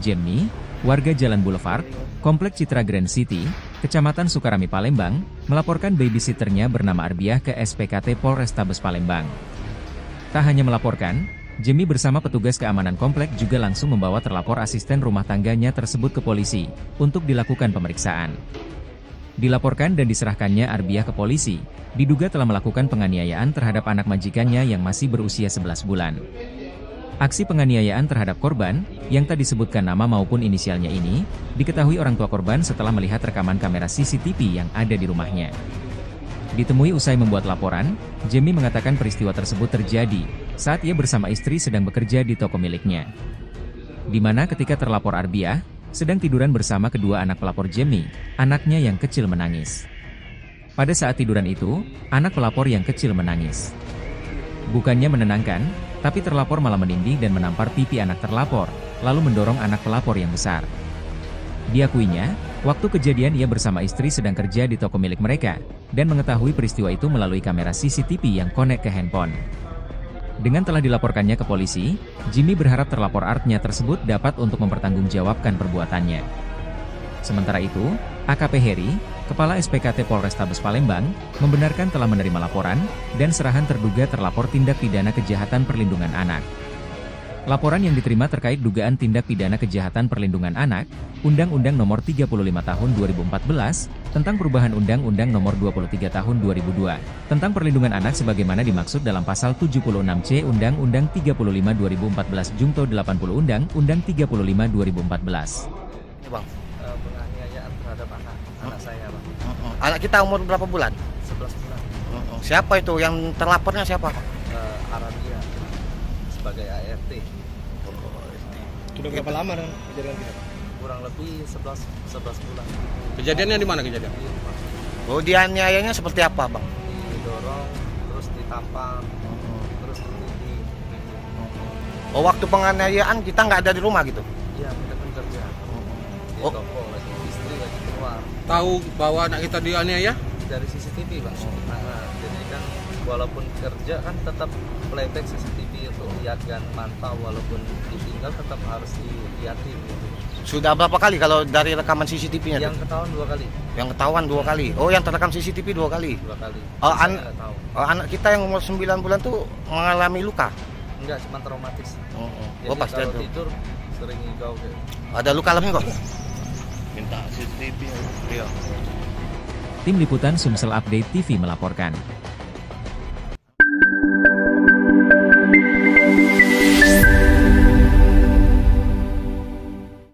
Jemmy, warga Jalan Boulevard, Komplek Citra Grand City, Kecamatan Sukarami Palembang, melaporkan babysitternya bernama Arbiah ke SPKT Polrestabes Palembang. Tak hanya melaporkan, Jemmy bersama petugas keamanan komplek juga langsung membawa terlapor asisten rumah tangganya tersebut ke polisi, untuk dilakukan pemeriksaan. Dilaporkan dan diserahkannya Arbiah ke polisi, diduga telah melakukan penganiayaan terhadap anak majikannya yang masih berusia 11 bulan. Aksi penganiayaan terhadap korban, yang tak disebutkan nama maupun inisialnya ini, diketahui orang tua korban setelah melihat rekaman kamera CCTV yang ada di rumahnya. Ditemui usai membuat laporan, Jemmy mengatakan peristiwa tersebut terjadi saat ia bersama istri sedang bekerja di toko miliknya. Di mana ketika terlapor Arbiah sedang tiduran bersama kedua anak pelapor Jemmy, anaknya yang kecil menangis. Pada saat tiduran itu, anak pelapor yang kecil menangis. Bukannya menenangkan, tapi terlapor malah menindih dan menampar pipi anak terlapor, lalu mendorong anak pelapor yang besar. Diakuinya, waktu kejadian ia bersama istri sedang kerja di toko milik mereka, dan mengetahui peristiwa itu melalui kamera CCTV yang konek ke handphone. Dengan telah dilaporkannya ke polisi, Jimmy berharap terlapor artnya tersebut dapat untuk mempertanggungjawabkan perbuatannya. Sementara itu, AKP Heri, Kepala SPKT Polrestabes Palembang, membenarkan telah menerima laporan dan serahan terduga terlapor tindak pidana kejahatan perlindungan anak. Laporan yang diterima terkait dugaan tindak pidana kejahatan perlindungan anak, Undang-Undang Nomor 35 Tahun 2014, tentang perubahan Undang-Undang Nomor 23 Tahun 2002, tentang perlindungan anak sebagaimana dimaksud dalam Pasal 76C Undang-Undang 35 2014 Jungto 80 Undang-Undang 35 2014. Bang, penganiayaan terhadap anak saya, Bang. Anak kita umur berapa bulan? 11 bulan. Siapa itu yang terlapornya siapa? Arabia sebagai ART. Sudah berapa lama dengan kejadian kita? Kurang lebih 11 bulan. Kejadiannya di mana kejadian? Di rumah. Oh, dianiayanya seperti apa, Bang? Didorong, terus ditampar, terus ditindih. Oh, waktu penganiayaan kita nggak ada di rumah gitu? Iya, kita kan kerja. Di Oh. toko lagi, istri lagi keluar. Tahu bahwa anak kita dianiaya? Dari CCTV, Bang. Jadi kan walaupun kerja kan tetap playback CCTV untuk lihat dan mantau, walaupun ditinggal tetap harus dilihatin gitu. Sudah berapa kali kalau dari rekaman CCTV-nya? Yang ketahuan 2 kali. Yang ketahuan 2 kali. Oh, yang terekam CCTV 2 kali. 2 kali. Oh, Saya nggak tahu. anak kita yang umur 9 bulan tuh mengalami luka. Enggak, cuma traumatis. Oh, Jadi pasti kalau ada. tidur sering ngigau kayak. Ada luka lebih kok. Minta CCTV. Iya. Tim Liputan Sumsel Update TV melaporkan.